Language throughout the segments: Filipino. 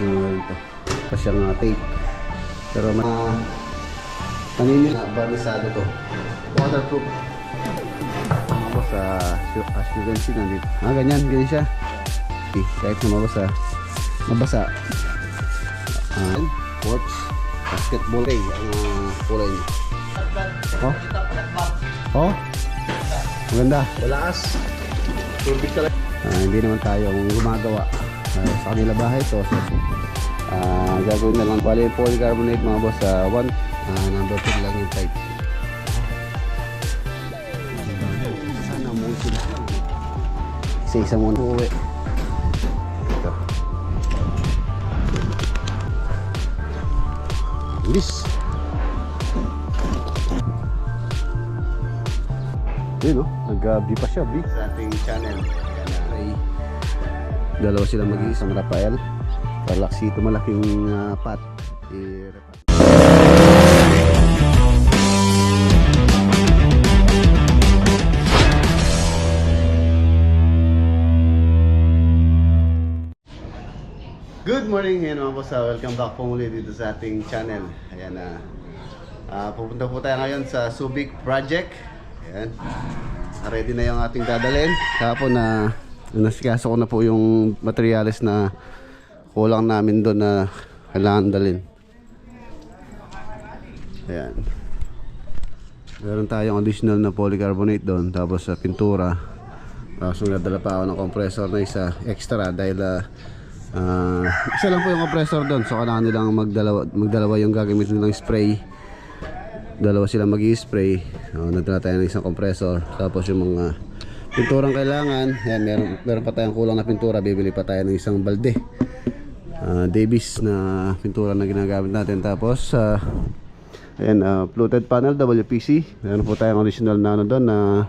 na ito. Pa siyang tape. Pero kanina banisado to. Waterproof. Tapos as you can see nandito. Ganyan siya. Okay, kahit na mabasa. Quartz basketball ray ang kulay niya. Oh, maganda. Walaas. Tubig talaga. Hindi naman tayo gumagawa sa kanila bahay ito. Gagawin na lang bali polycarbonate mga boss. Number 2 lang yung type. Sana mo sila. Isa-isa muna uwi. Ito. Bilis. Yun o, nag-B pa siya, B. Sa ating channel. Dalawa silang mag-iisang Rafael. Tarlac-City, malaking pot. Good morning mga boss, welcome back po muli dito sa ating channel. Ayan pupunta po tayo ngayon sa Subic project. Ayan. Ready na yung ating dadalhin. Kahapon nasikaso ko na po yung materials na kulang namin doon na kailangan dalhin. Ayan. Meron tayong additional na polycarbonate doon. Tapos sa pintura. So nadala pa ako ng compressor na isa extra dahil isa lang po yung compressor doon. So kailangan nilang magdalawa yung gagamit nilang spray. Dalawa sila mag-i-spray. Nagdala tayo ng isang compressor. Tapos yung mga pinturang kailangan, yan, meron pa tayong kulang na pintura. Bibili pa tayo ng isang balde Davis na pintura na ginagamit natin. Tapos ayan, fluted panel WPC. Meron po tayong original na doon na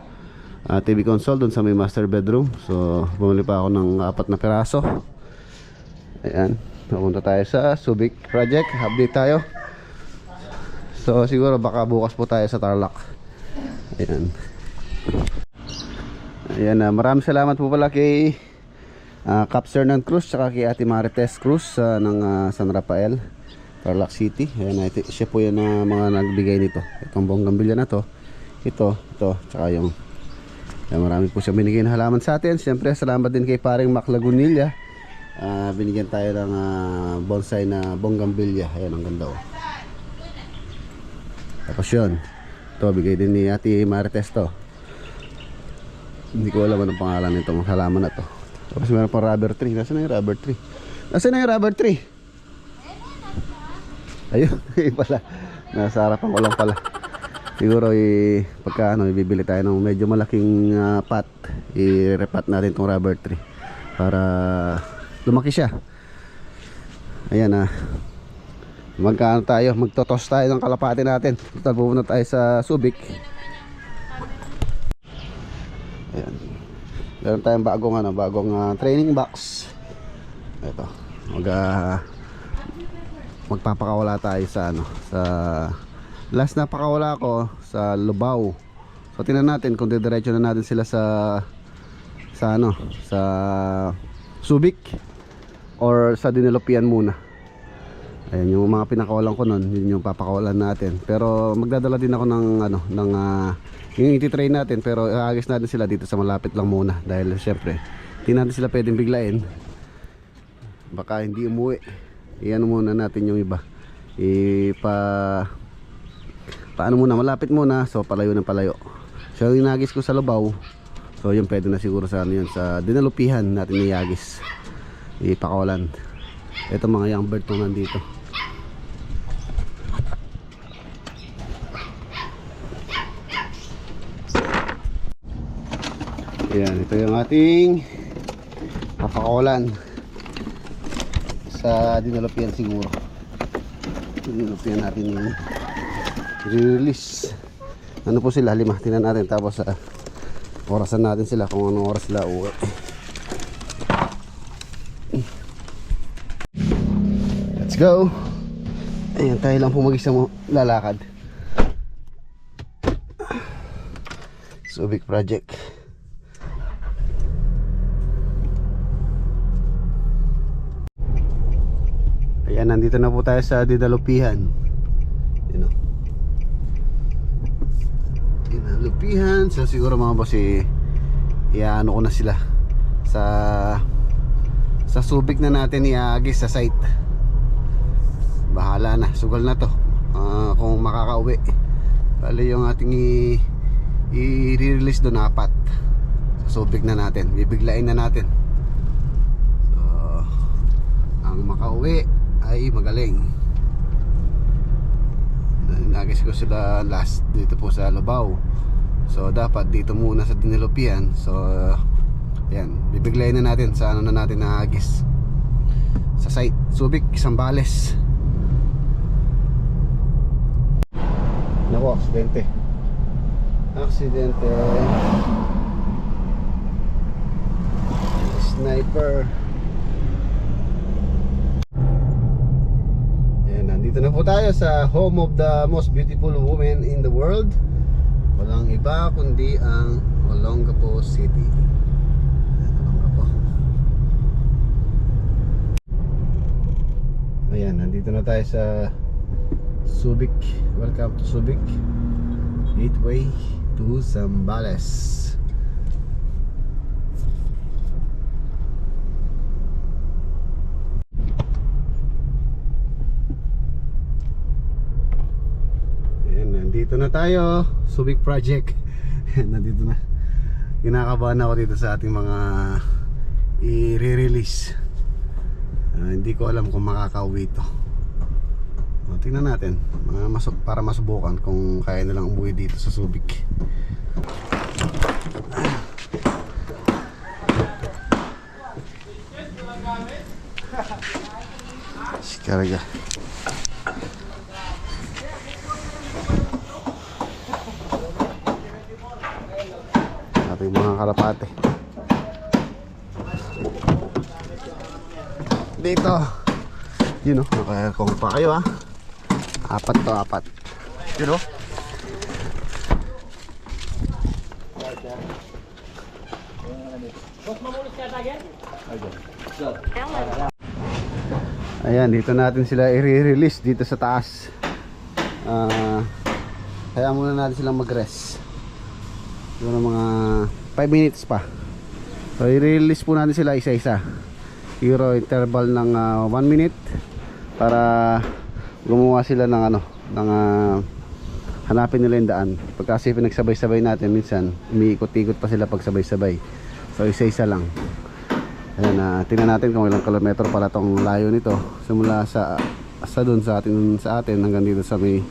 TV console doon sa may master bedroom. So bumili pa ako ng 4 na piraso. Ayan, pupunta tayo sa Subic project. Update tayo. So siguro baka bukas po tayo sa Tarlac. Ayan, maraming salamat po pala kay Cap Sernan Cruz tsaka kay Ate Marites Cruz ng San Rafael, Tarlac-City. Ayan, siya po yan mga nagbigay nito. Itong bonggambilya na to. Ito tsaka yung marami po siya binigay na halaman sa atin. Siyempre salamat din kay paring Mac Lagunilla. Binigyan tayo ng bonsai na bonggambilya. Ayan, ang ganda Tapos yun, ito bigay din ni Ate Marites to. Hindi ko alam anong pangalan nitong halaman na to. Tapos meron pang rubber tree. Nasaan na yung rubber tree? Ayun, pala. Nasa harapan ko lang pala. Siguro pagka ibibili tayo ng medyo malaking pot, i-repat natin tong rubber tree para lumaki siya. Ayan magtotos tayo ng kalapati natin. Total pupunta tayo sa Subic. Ayan. Meron tayong bagong training box. Ito. Magpapakawala tayo sa sa last na pakawala ko sa Lubao. So tingnan natin kung didiretso na natin sila sa Subic or sa Dinelopian muna. Ayan, yung mga pinakawalan ko nun, yun yung papakawalan natin. Pero magdadala din ako ng yung iti-train natin, pero aagis natin sila dito sa malapit lang muna. Dahil syempre, hindi natin sila pwedeng biglain. Baka hindi umuwi. Iyan muna natin yung iba. Paano muna, malapit muna, so palayo ng palayo. So yung nagis ko sa Lubao, so yung pwede na siguro sa sa Dinalupihan natin iagis. Ipakawalan. Ito mga young bird to nandito. Ayan, ito yung ating papakawalan sa Dinalupian siguro. Dinalupian natin yung release. Ano po sila? 5. Tingnan natin. Tapos orasan natin sila kung anong oras sila uwi. Let's go. Ayan, tayo lang po mag-isa mo lalakad. Subic project. Ayan, nandito na po tayo sa Dinalupihan. Yun o. Dinalupihan. So siguro mga boss iaano ko na sila sa Subic na natin iagis sa site. Bahala na, sugal na to. Kung makakauwi. Bali yung ating i-release doon 4 sa Subic na natin. Bibiglain na natin. So ang makauwi ay magaling. Nagis ko sila last dito po sa Lubao. So dapat dito muna sa Dinalupihan. So yan, bibiglayin na natin sa ano na natin naagis sa site Subic, Zambales. Nako, aksidente. Sniper. Ayan, nandito na po tayo sa home of the most beautiful woman in the world. Walang iba kundi ang Olongapo City. Olongapo. Ayan, nandito na tayo sa Subic. Welcome to Subic. Gateway to Zambales. Nandito na tayo, Subic Project. Nandito na. Kinakabahan ako dito sa ating mga i-release. Hindi ko alam kung makakauwi ito. Tingnan natin para masubukan kung kaya nilang umuwi dito sa Subic. Karga. Ating mga kalapate dito. Yun o, naka-aircon pa kayo 4 to 4. Yun o. Ayan, dito natin sila i-release dito sa taas. Kaya muna natin silang mag-rest. Siguro mga 5 minutes pa. So i-release po natin sila isa-isa. Siguro interval ng 1 minute para gumawa sila ng hanapin nila yung daan. Pag kasi pinagsabay-sabay natin, minsan umiikot-ikot pa sila pag sabay-sabay. So isa-isa lang. Ayan, tingnan natin kung ilang kilometro pala tong layo nito. Simula sa doon sa atin hanggang dito sa may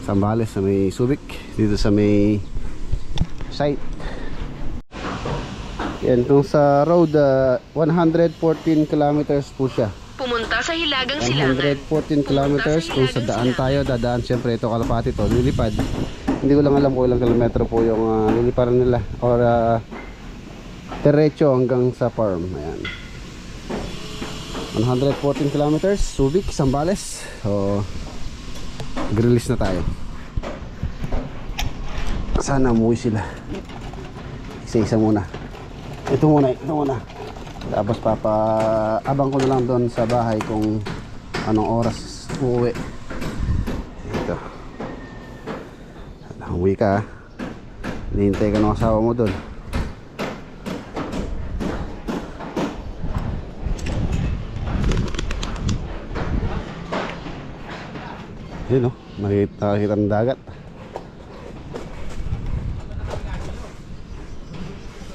Zambales, sa may Subic, dito sa may site. Yan, kung sa road 114 kilometers po siya. Pumunta sa Hilagang Silangan. 114 kilometers. Kung sa daan tayo, dadaan siyempre ito kalapati to, lilipad. Hindi ko lang alam kung ilang kilometro po yung liliparan nila or diretso hanggang sa farm. Ayan, 114 kilometers, Subic, Zambales. So mag-release na tayo. Sana umuwi sila. Isa-isa muna. Ito muna. Tapos abang ko na lang doon sa bahay kung anong oras uuwi. Ito. Uwi ka. Hinihintay ka ng asawa mo doon. Yun o, nakikita ng dagat.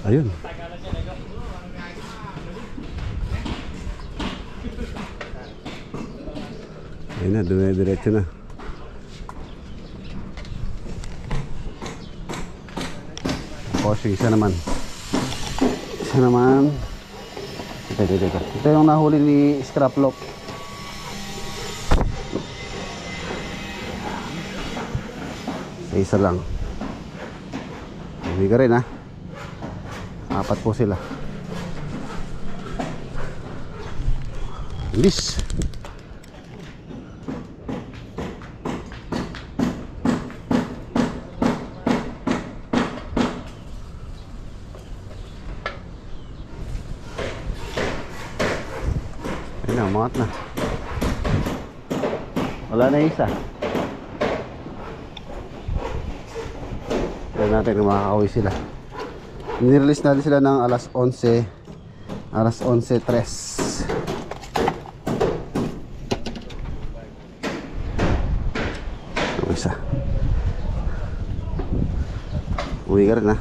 Ayun. Ayun na, dumidiretso na. Tapos isa naman. Ito yung nahuli ni Scraplock. Isa lang. Hindi ka rin 4 po sila. Bilis. Ayun na, umangat na. Wala na isa. Tignan natin kung makakauwi sila. Nirelease natin sila ng alas 11. Alas 11:03. Ang isa. Uwi ka rin ha.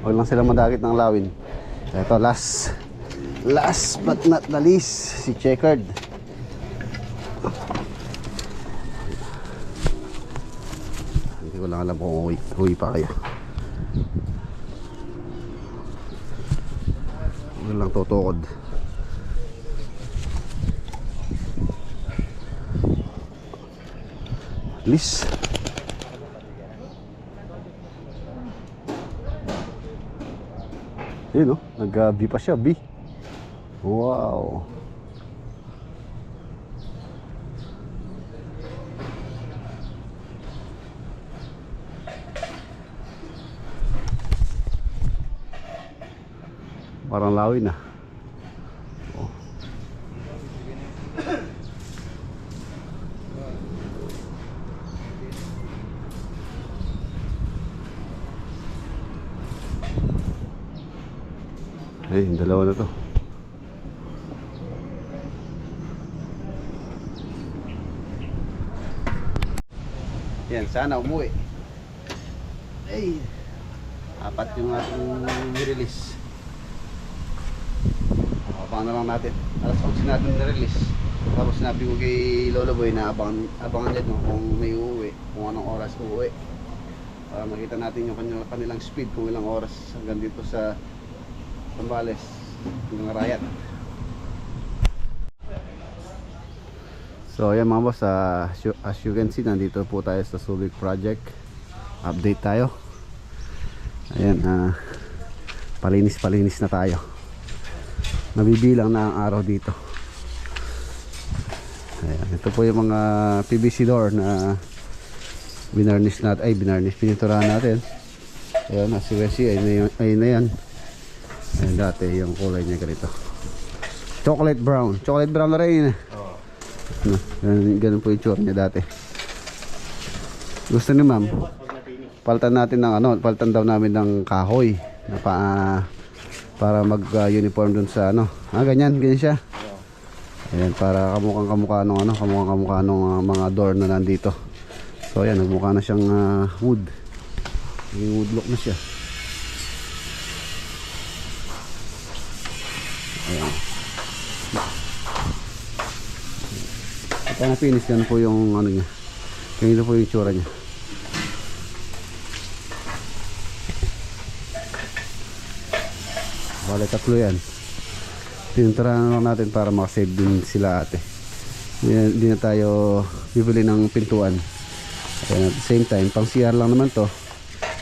Huwag lang silang madagit ng lawin. Ito last but not the least, si Checkered. Hindi ko lang alam kung uwi pa kayo. Huwag lang tutukod. At least yun no, nag-B pa siya, B. Wow. Parang lawin na. Oh. Ay, yung dalawa na to. Yan, sana umuwi. Ay, apat yung ating release. Abangan na lang natin. Alas 11 natin na-release. Tapos sinabi ko kay Lolo Boy na abangan niya kung may uuwi, kung anong oras uuwi. Para makita natin yung kanilang speed, kung ilang oras hanggang dito sa Zambales, hanggang Rayat. So ayan mga boss, as you can see, nandito po tayo sa Subic Project. Update tayo. Ayan, palinis na tayo. Nabibilang na ang araw dito. Ayan, ito po yung mga PVC door na pininturahan natin. Ayan, as you can see, ayun na yan. Ayan, dati yung kulay niya ganito. Chocolate brown na rin. No, ganun po yung tsura niya dati. Gusto ni ma'am, palitan daw namin ng kahoy na para mag-uniform dun sa ganyan siya. Ayan, para kamukha nung mga door na nandito. So ayan, nagmukha na siyang wood. Yung wood look na siya. Ayan. Kaya na-finish yan po yung niya. Ganito po yung tsura niya. Bale, tatlo yan. Pininturahan lang natin para makasave din sila ate. Hindi na tayo bibili ng pintuan. At the same time, pang CR lang naman to,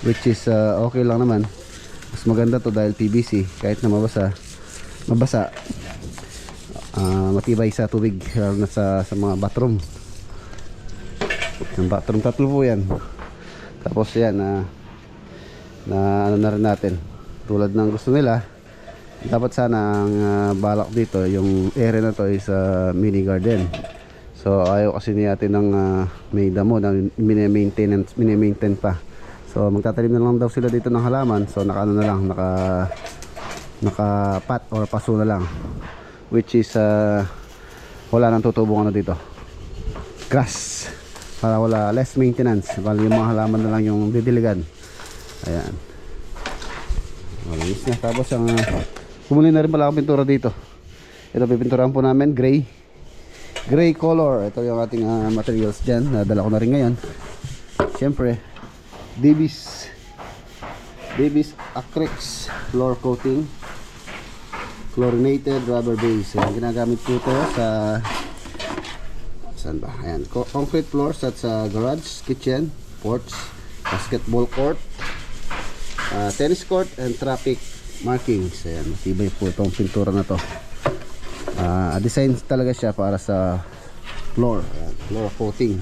which is okay lang naman. Mas maganda to dahil PVC, kahit na mabasa, matibay sa tubig, lalo na sa mga bathroom. Yung bathroom, tatlo po yan. Tapos yan, na rin natin, tulad ng gusto nila. Dapat sana ang balak dito, yung area na to is mini garden. So ayaw kasi niyatin ng may damo na mini-maintain pa. So magtatanim na lang daw sila dito ng halaman. So naka pat or paso na lang, which is wala nang tutubong dito, grass, para wala, less maintenance. Bali yung mga halaman na lang yung didiligan. Ayan, malinis na. Tapos ang kumuli na rin pala ang pintura dito. Ito pipinturahan po namin gray color. Ito yung ating materials dyan, nadala ko na rin ngayon. Siyempre Davis Acrylics floor coating, chlorinated rubber base. Ayan, ginagamit po ito sa saan ba? Ayan, concrete floors at sa garage, kitchen, porch, basketball court, tennis court, and traffic markings. Ayan, matibay po itong pintura na to. Design talaga siya para sa floor. Ayan, floor coating.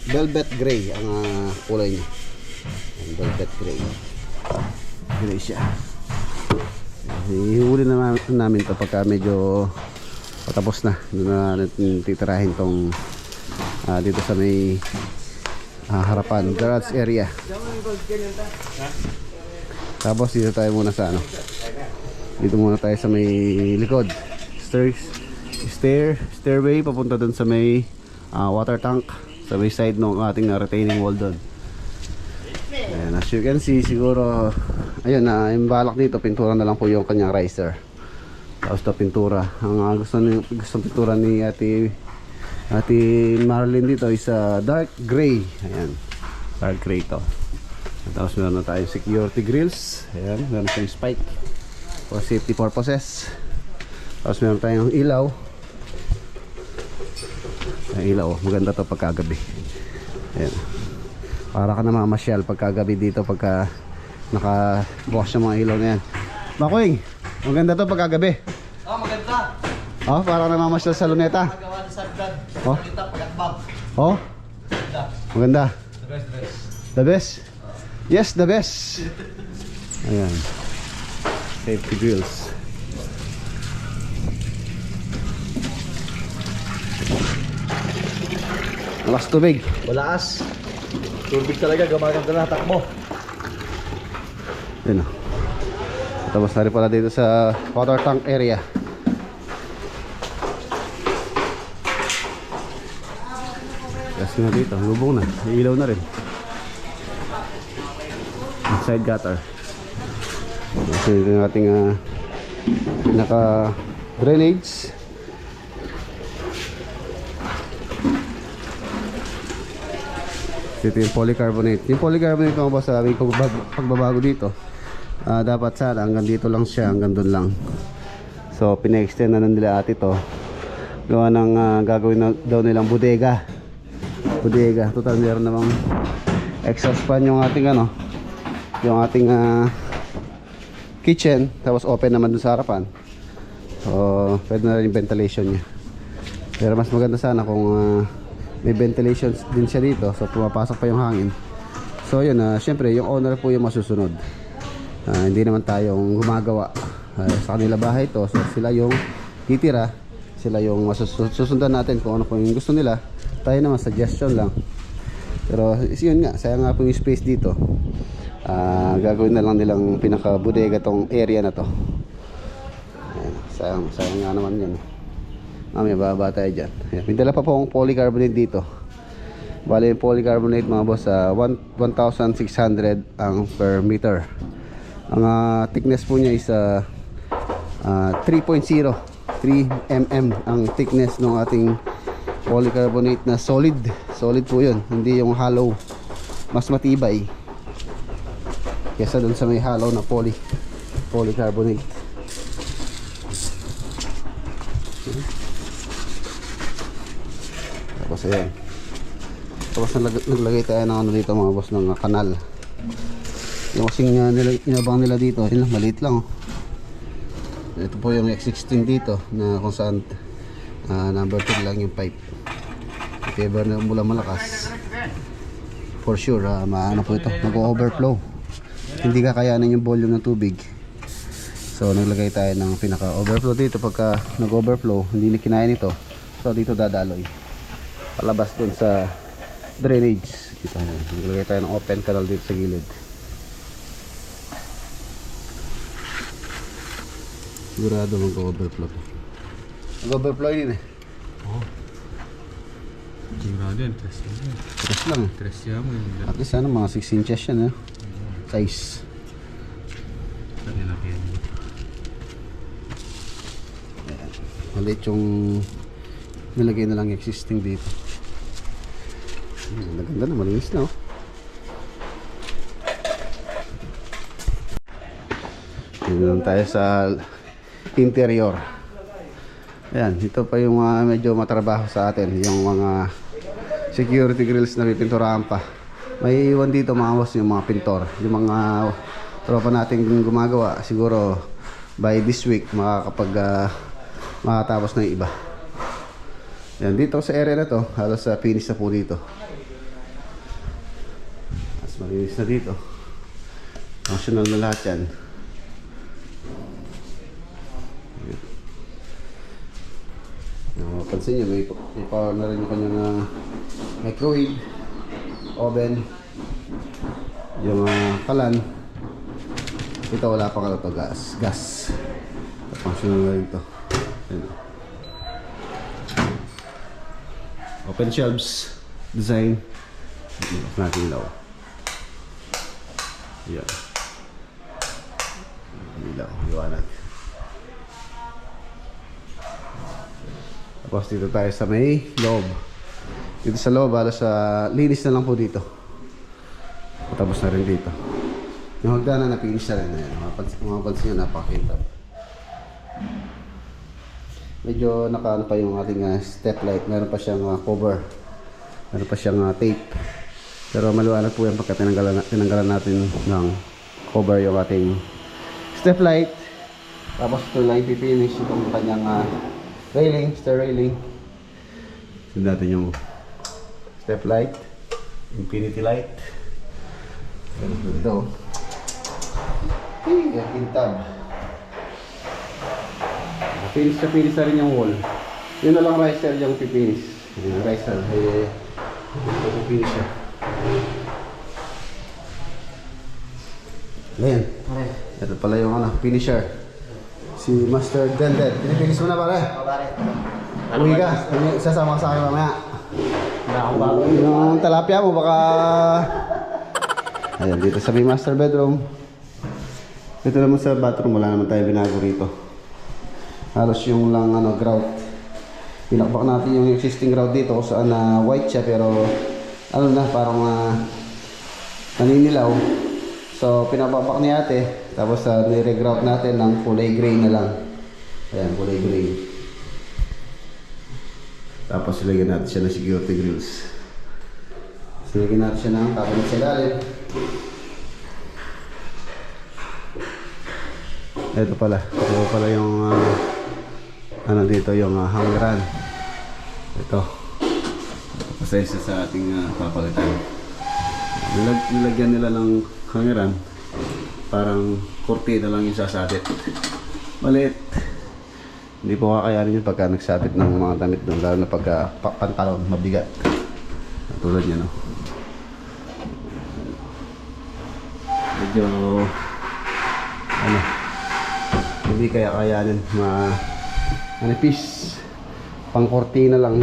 velvet gray ang kulay niya. Velvet gray. Gray siya. Ihuli na namin to pagka medyo patapos na. Doon na natin titirahin tong dito sa may harapan, garage area. Tapos dito tayo muna sa ano. Dito muna tayo sa may likod. Stairway papunta doon sa may water tank sa may side ng ating retaining wall doon. Ayan, as you can see, siguro ayun na, yung balak dito pintura na lang po yung kanyang riser. Tapos ito pintura. Ang gustong pintura ni Ate Marilyn dito is dark gray. Ayan, dark gray to. Tapos meron na tayong security grills. Ayan, meron tayong spike for safety purposes. Tapos meron tayong ilaw. Ang ilaw, maganda to pagkagabi. Ayan, para ka na mamasyal pagkagabi dito pagka nakabukas yung mga ilaw na yan. Makoy, maganda to pagkagabi. Oh, maganda. Oh, para na mamasyal sa luneta. Magawa ni Sagdan. Oh. Maganda pag-akbab. Oh, Maganda. maganda. The best, the best. The best? Yes, the best. Ayan, safety grills. Lakas tubig. Walaas. Tubig talaga, gumaganda na takbo. Yun o. Tapos na rin pala dito sa water tank area. Gas na dito, lubong na, ilaw na rin. Side gutter. Kasi ito yung ating pinaka drainage. Ito yung polycarbonate. Yung polycarbonate mga boss, may pagbabago dito. Dapat sana hanggang dito lang siya, hanggang doon lang. So pina-extend na nila ate to. Gawa ng gagawin na daw nilang bodega. Bodega. Total meron namang exhaust fan yung ating ano, yung ating kitchen. Tapos open naman dun sa harapan. So pwede na rin yung ventilation nya. Pero mas maganda sana kung may ventilation din siya dito, so pumapasok pa yung hangin. So yun, syempre yung owner po yung masusunod. Hindi naman tayong gumagawa. Sa kanila bahay to, so sila yung titira, sila yung susundan natin kung ano po yung gusto nila. Tayo naman suggestion lang. Pero yun nga, sayang nga po yung space dito. Gagawin na lang nilang pinaka bodega tong area na to. Ayan, sayang nga naman yan. May baba tayo dyan. Ayan, may dala pa po akong polycarbonate dito. Bali yung polycarbonate mga boss, 1,600 ang per meter. Ang thickness po niya is 3.0, 3 mm ang thickness ng ating polycarbonate na solid. Solid po yun, hindi yung hollow. Mas matibay kesa dun sa may hollow na polycarbonate. Tapos ayan. Tapos naglagay tayo ng ano dito mga boss, ng kanal. Yung kasing inabang nila dito, yun lang, maliit lang oh. Ito po yung X16 dito na kung saan number 2 lang yung pipe. If ever na mula malakas, for sure maano po ito, mag-overflow. Hindi kakayanin yung volume ng tubig. So naglagay tayo ng pinaka overflow dito. Pagka nag-overflow, hindi na kinaya nito, so dito dadaloy palabas dun sa drainage. Dito naglagay tayo ng open canal dito sa gilid. Sigurado mag-overflow. Mag-overflow yun eh. Oo. Sigurado yan, tres yan. Tres lang eh. Tres yan mo yun. At least ano, mga 6 inches yan eh. Size. Sa nilaki yan. Maliit yung nilagay na lang existing dito. Ganda na, malinis na oh. Dito lang tayo sa interior. Ayan, ito pa yung medyo matrabaho sa atin, yung mga security grills na pipinturahan pa. May iwan dito mga boss, yung mga pintor, yung mga tropa natin gumagawa. Siguro by this week makatapos na yung iba. Yan, dito sa area na to halos finish na po dito. Malinis na dito. Functional na lahat yan. Pansin nyo, may power na rin yung kanyang microwave, oven, yung kalan. Ito wala pa ka to, gas. Functional na rin ito. Open shelves design. Off natin ilaw. Yan. Ilaw, liwanag. Tapos dito tayo sa may loob. Dito sa loob, halos linis na lang po dito. Tapos na rin dito. Yung hagdanan na finish na rin. Ayan, mapapansin nyo, napakakintab. Medyo nakaano pa yung ating step light. Meron pa siyang cover. Meron pa siyang tape. Pero maliwanag po yan pagka tinanggalan natin ng cover yung ating step light. Tapos ito lang ipipinish itong kanyang railing, stair railing. Sunod natin yung step light, infinity light. Ito. Yung kintab. Finish na rin yung wall. Yun na lang riser yung pipinish. Yung riser, pipinish siya. Ayan. Ito pala yung finisher. Si Master Dended. Pinipinis mo na pare? Uwi ka. Sasama ka sa akin mamaya. Yung talapia mo baka... Ayan, dito sa may master bedroom. Dito naman sa bathroom, wala naman tayo binago rito. Halos yung lang grout. Pinakbak natin yung existing grout dito kung saan white siya pero parang naninilaw. So pinababak ni ate, tapos nire-grout natin ng kulay gray na lang. Ayan, kulay gray. Tapos ilagyan natin siya ng security grills. Ilagyan natin siya ng cabinet sa ilalim. Ito pala yung dito yung hangeran. Ito. Pasensya sa ating papalitan. Nilagyan nila ng hangeran. Parang kurtina lang yung sasabit. Maliit. Hindi po kakayanin yun pagka nagsabit ng mga damit doon. Lalo na pagka pantalon, mabigat. Tulad niya, no? Medyo hindi kaya kayanin manipis. Pang kurtina lang.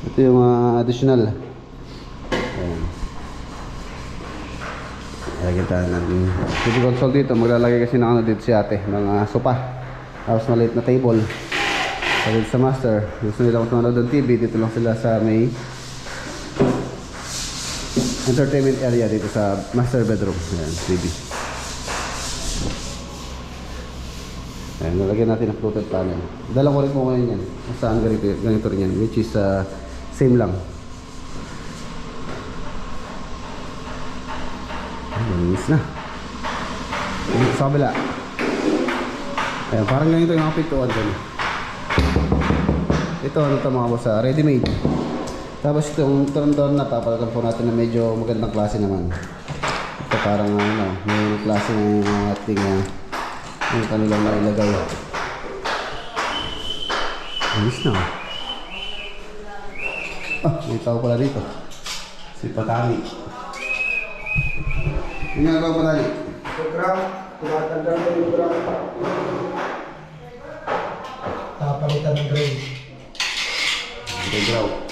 Ito yung additional. Ayan. Lagyan tayo natin. Dito console dito. Maglalagay kasi ng dito si ate. Ng sopa. Tapos maliit na table. Dito sa master. Gusto nila kung tumanood ng TV. Dito lang sila sa may entertainment area dito sa master bedroom. Ayan, TV. Ayan, nalagyan natin ang fluted panel. Dala ko rin po ngayon yan. Saan ganito rin yan. Which is same lang. Malinis na. Sa kabila. Ayan, parang ganito yung mga pintuan dyan. Ito, ito mga boss, ready made. Tapos itong turn-down na papalitan po natin na medyo magandang klase naman. Ito parang may klase ng ating yung kanilang nailagay. Alis na. May tao pala dito. Si Patani. Yung nga ba Patani? Program, tumatandang ko yung program. Palitan ng gray. Grout.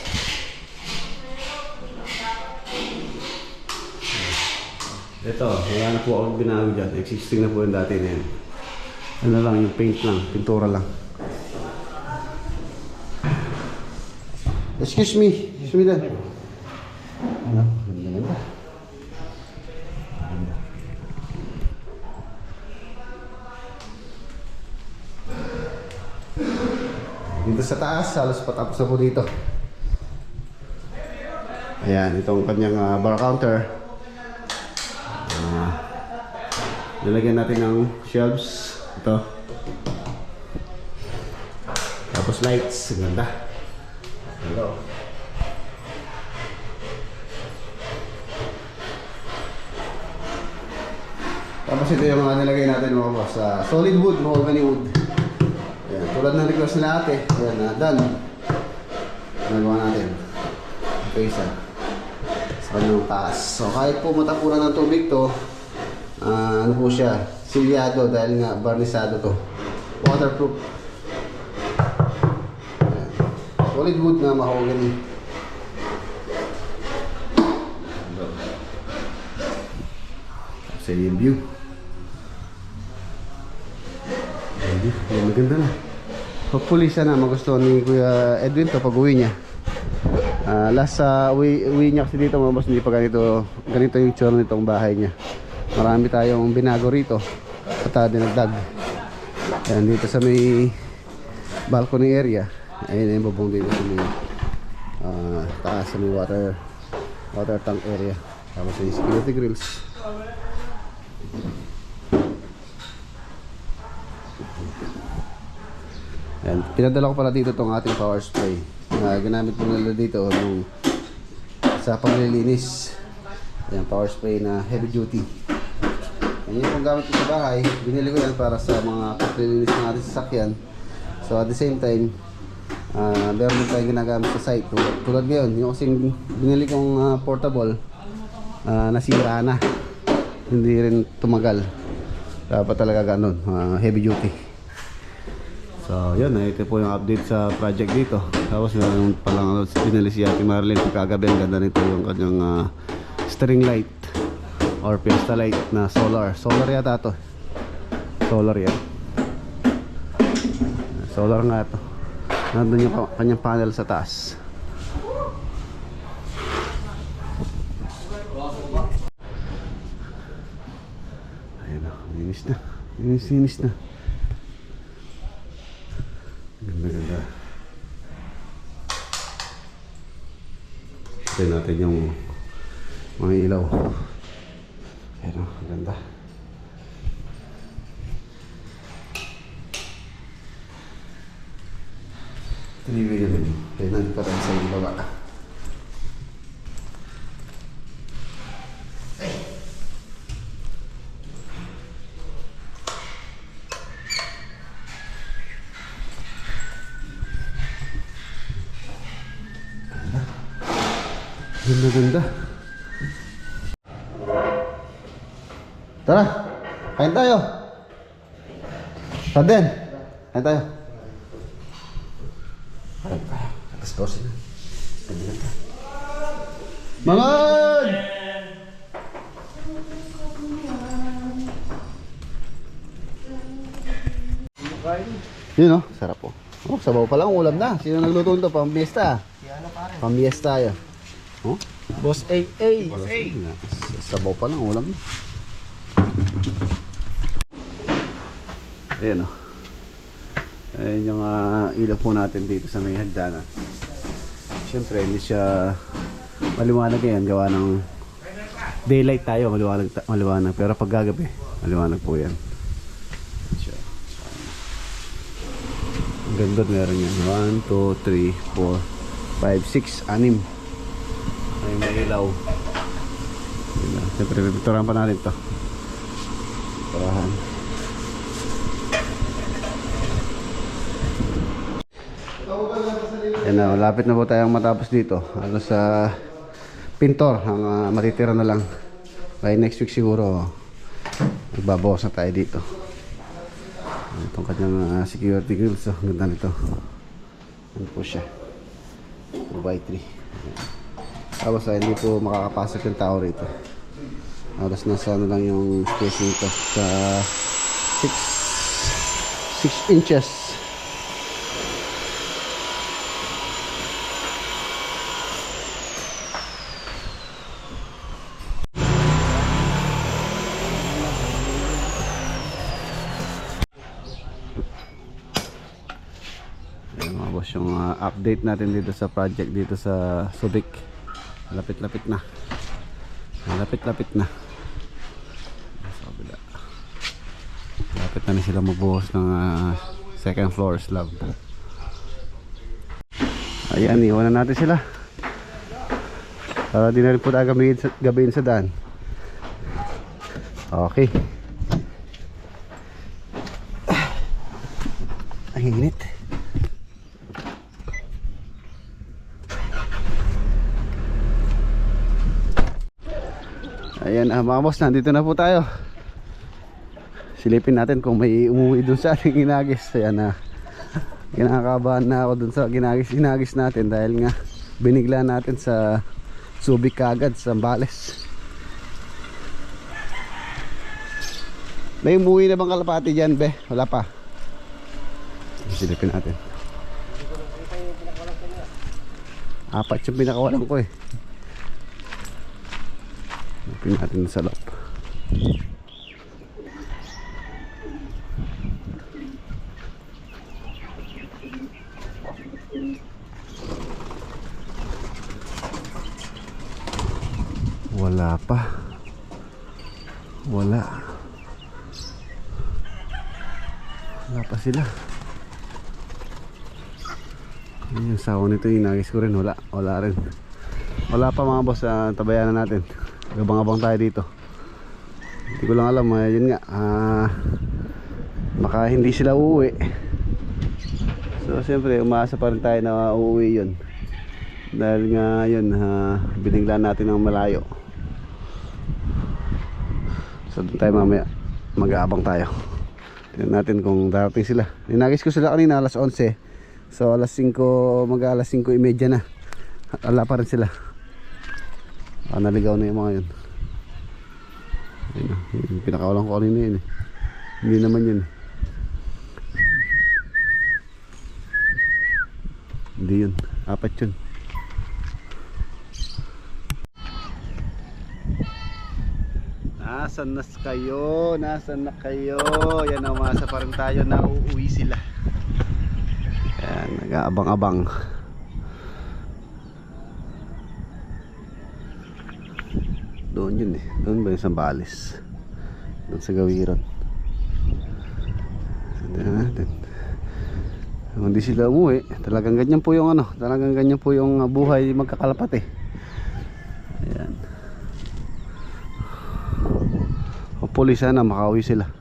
Ito, wala na po akong binago dyan. Existing na po yung dati na yan. Ano lang, yung paint lang, pintura lang. Excuse me Dan. Ano? Ganda. Dito sa taas, halos patapos na po dito. Ayan, itong kanyang bar counter. Nilagyan natin ng shelves. Ito. Tapos lights. Ganda. Hello. Tapos ito yung mga nilagay natin mga boss. Solid wood, mahogany wood. Ayan, tulad ng request nila ate. Ayan, done. Nagawa natin. Okay, isa. Sa kanyang taas. So kahit po matapunan ng tubig to, ano po siya, silyado dahil nga barnisado to. Waterproof. Ayan. Solid wood na mahogany. Sa yung view. Ayan, maganda na. Hopefully sana magustuhan ni Kuya Edwin to pag uwi niya. Last uwi niya kasi dito mga boss, hindi pa ganito yung tsura nitong bahay niya. Marami tayong binago rito at dinagdag. Ayan, dito sa may balcony area. Ayun yung bubong dito sa may taas sa may water tank area. Tapos yung security grills. Ayan, pinadala ko pala dito tong ating power spray na ginamit ko nila dito nung sa paglilinis. Ayan, power spray na heavy duty. Ayan yung pang gamit ko sa bahay. Binili ko yan para sa mga paglilinis ng ating sasakyan. So at the same time, meron din tayong ginagamit sa site. Tulad ngayon, yung kasing binili kong portable, nasira na. Hindi rin tumagal. Dapat talaga ganun, heavy duty. So yun, ito po yung update sa project dito. Tapos meron palang pinili si Ate Marilyn kagabi. Ang ganda nito yung kanyang string light or fiesta light na solar yata to. Solar yan. Solar nga to. Nandun yung kanyang panel sa taas. Ayun na, linis na. Linis na. Ganda. Tignan natin yung mga ilaw. Ayan o, ganda. Tinibigyan din. Tignan pa rin sa ibaba. Ganda. Tara, kain tayo. Taden, kain tayo. Atas 12 na. Mamad! Yun o, sarap po. Oh, sabaw pa lang, ulam na. Sino nagluto nito? Pambiesta. Pambiesta yun. Oh? Boss AA. Sabaw pa lang, ulam na. Ayan o. Ayan yung ilaw po natin dito sa may hagdanan. Siyempre hindi siya maliwanag yan. Gawa ng daylight tayo, maliwanag. Pero pag gagabi, maliwanag po yan. Ang ganda, meron yan. 1, 2, 3, 4, 5, 6, 6 ay may ilaw. Siyempre pipinturahan pa natin ito. Pinturahan. Yan na, malapit na po tayong matapos dito. Ano sa pintor, ang matitira na lang. By next week siguro magbabawas na tayo dito. Itong kanyang security grills, ang ganda nito. Ano po siya, 2x3. Tapos hindi po makakapasok yung tao rito. Tapos nasa ano lang yung space nito sa 6 inches. Yung update natin dito sa project dito sa Subic. Lapit-lapit na. Lapit-lapit na. Lapit na sila magbuhos ng second floor slab. Ayan, iwanan natin sila. Para di na rin po tayo gabihin sa daan. Okay. Init. Ayan, mga boss, nandito na po tayo. Silipin natin kung may umuwi dun sa ating ginagis. Ayan na. Kinakabahan na ako dun sa ginagis natin dahil nga binigla natin sa Subic kagad sa Zambales. May umuwi na bang kalapati dyan, be? Wala pa. Silipin natin. Apat yung pinakawalan ko eh. Silipin natin sa loob. Wala pa. Wala pa sila. Yung sawa nito inagis ko rin. Wala rin. Wala pa mga boss. Tabayan na natin. Abang-abang tayo dito. Hindi ko lang alam. Yun nga. Baka hindi sila uuwi. So siyempre umaasa pa rin tayo na uuwi yun. Dahil nga yun binigla natin ng malayo. So doon tayo mamaya mag-aabang tayo. Tignan natin kung darating sila. Ninagis ko sila kanina alas 11. So alas 5, mag-alas 5:30 na. Wala pa rin sila. Naligaw na yung mga yun. Ayun na, yung pinakawalan ko kanina yun eh. Hindi naman yun. Hindi yun, 4 yun. Nasaan na kayo? Nasaan na kayo? Yan, umasa pa rin tayo na uuwi sila. Yan, nag-aabang-abang. Doon yun eh. Doon ba yung Zambales? Doon sa Gawiran. Tignan natin. Kung hindi sila umuwi, talagang ganyan po yung talagang ganyan po yung buhay magkakalapat eh. Ayan. Hopefully sana makauwi sila.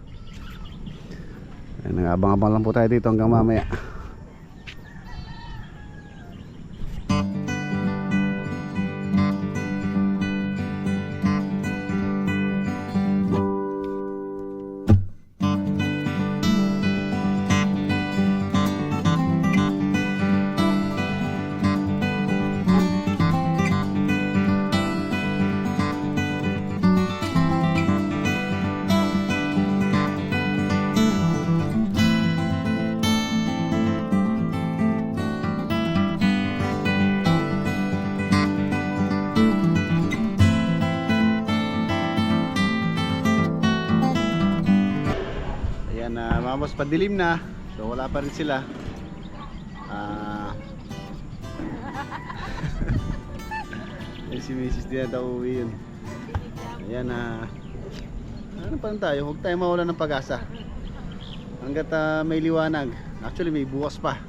Ayan, nag-abang-abang lang po tayo dito hanggang mamaya. Mamos padilim na, so wala pa rin sila. Si Mrs. din na uwi yun. Ayan ano pa rin tayo, huwag tayo mawalan ng pag-asa hanggat may liwanag. Actually may bukas pa.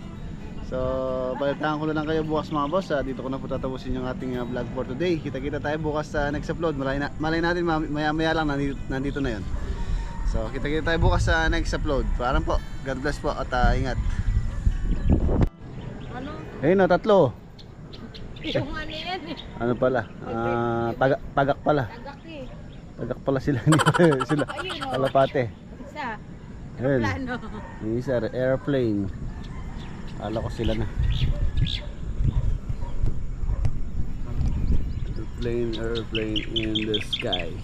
So balitaan ko lang kayo bukas mga boss. Dito ko na po tatapusin yung ating vlog for today. Kita-kita tayo bukas sa next upload. Malay natin maya lang nandito na yun. So kita-kita tayo bukas sa next upload. Parang po, God bless po at ingat. Ano? Ayun na, 3. Yung ano yan eh. Ano pala? Tagak pala. Tagak eh. Tagak pala sila. Sila Ayun o. kalapate. Isa. Ayun. Plano. Yung isa, airplane. Kala ko sila na. Airplane in the sky.